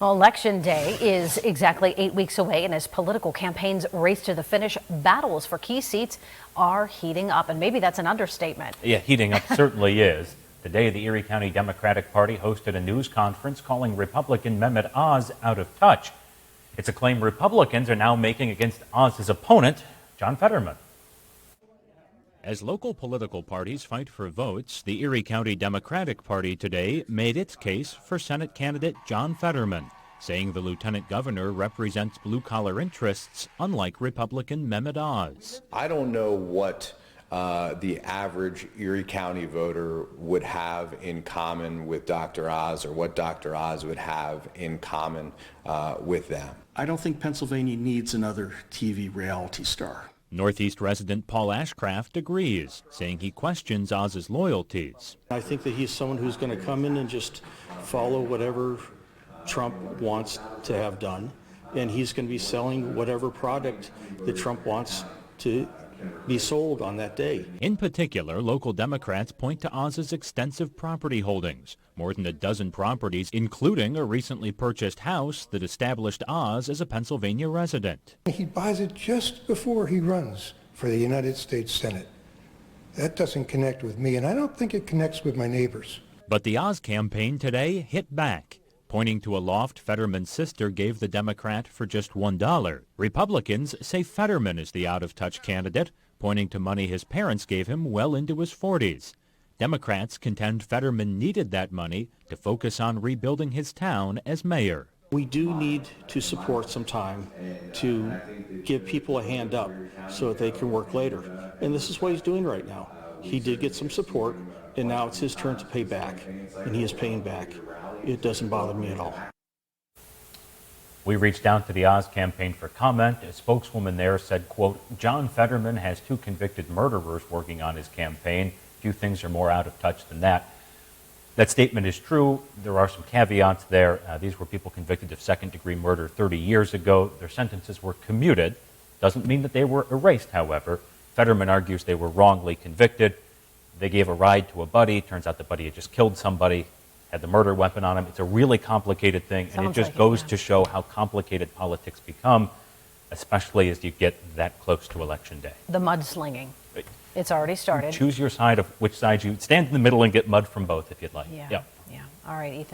Well, Election Day is exactly 8 weeks away, and as political campaigns race to the finish, battles for key seats are heating up, and maybe that's an understatement. Yeah, heating up certainly is. Today, the Erie County Democratic Party hosted a news conference calling Republican Mehmet Oz out of touch. It's a claim Republicans are now making against Oz's opponent, John Fetterman. As local political parties fight for votes, the Erie County Democratic Party today made its case for Senate candidate John Fetterman, saying the lieutenant governor represents blue-collar interests, unlike Republican Mehmet Oz. I don't know what the average Erie County voter would have in common with Dr. Oz, or what Dr. Oz would have in common with them. I don't think Pennsylvania needs another TV reality star. Northeast resident Paul Ashcraft agrees, saying he questions Oz's loyalties. I think that he's someone who's going to come in and just follow whatever Trump wants to have done, and he's going to be selling whatever product that Trump wants to be sold on that day. In particular, local Democrats point to Oz's extensive property holdings, more than a dozen properties, including a recently purchased house that established Oz as a Pennsylvania resident. He buys it just before he runs for the United States Senate. That doesn't connect with me, and I don't think it connects with my neighbors. But the Oz campaign today hit back, pointing to a loft Fetterman's sister gave the Democrat for just $1. Republicans say Fetterman is the out-of-touch candidate, pointing to money his parents gave him well into his 40s. Democrats contend Fetterman needed that money to focus on rebuilding his town as mayor. We do need to support some time to give people a hand up so that they can work later. And this is what he's doing right now. He did get some support, and now it's his turn to pay back, and he is paying back. It doesn't bother me at all. We reached out to the Oz campaign for comment. A spokeswoman there said, quote, John Fetterman has 2 convicted murderers working on his campaign. Few things are more out of touch than that. That statement is true. There are some caveats there. These were people convicted of second-degree murder 30 years ago. Their sentences were commuted. Doesn't mean that they were erased, however. Fetterman argues they were wrongly convicted. They gave a ride to a buddy. Turns out the buddy had just killed somebody, had the murder weapon on him. It's a really complicated thing, and it just goes to show how complicated politics become, especially as you get that close to Election Day. The mudslinging. It's already started. Choose your side of which side you stand in the middle and get mud from both if you'd like. Yeah. All right, Ethan.